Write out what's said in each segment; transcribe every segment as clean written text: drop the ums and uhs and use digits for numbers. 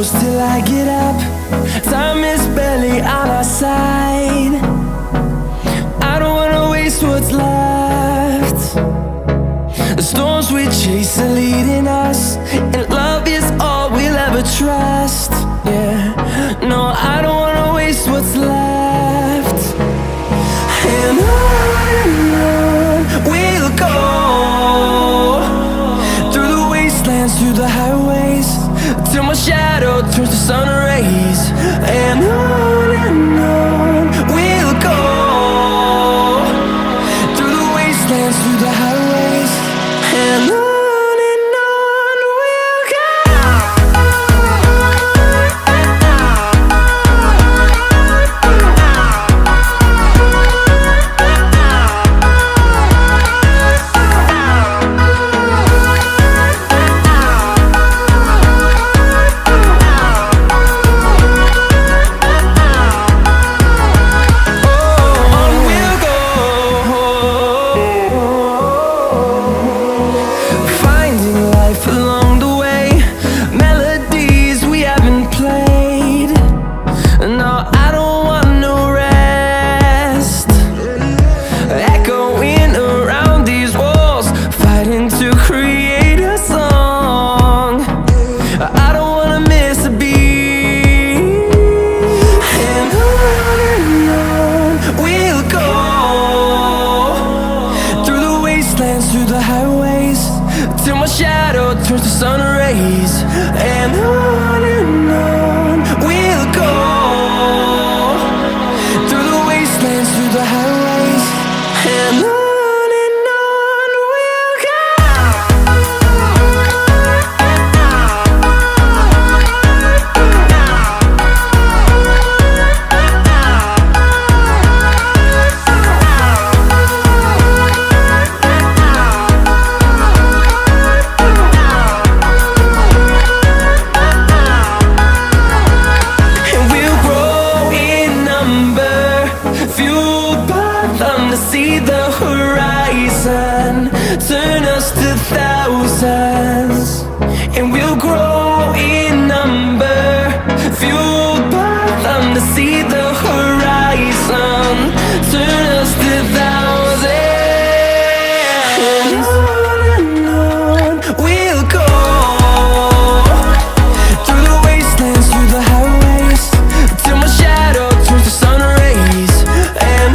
close till I get up. Time is barely on our side. I don't wanna waste what's left. The storms we chase are leading us, and love is all we'll ever trust. Yeah, no, I don't wanna waste what's left. And on we'll go, through the wastelands, through the highways, till my shadow turns to sun rays. And on we'll go, through the wastelands, through the highways, and on we'll go. Through the highways, till my shadow turns to sun rays. And on we'll go, through the wastelands, through the highways, and on we'll go. See the horizon, turn us to thousands, and we'll grow in number, fueled by them. To see the horizon, turn us to thousands, and on we'll go, through the wastelands, through the highways, till my shadow turns to sun rays. And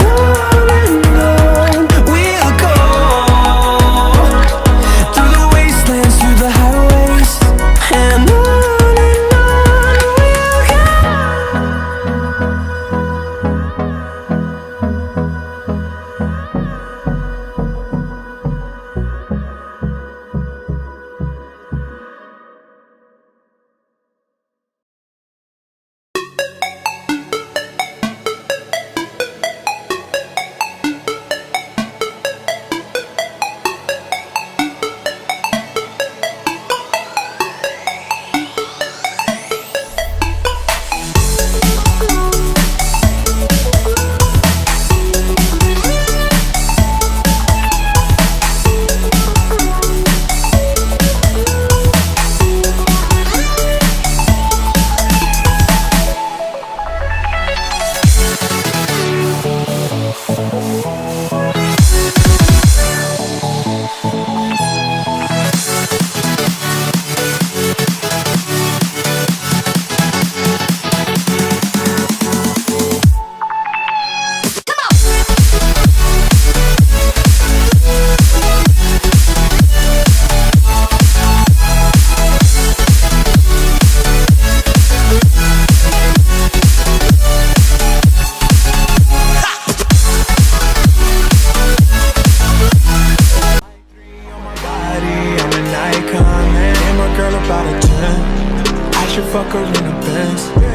fuck her in a Benz.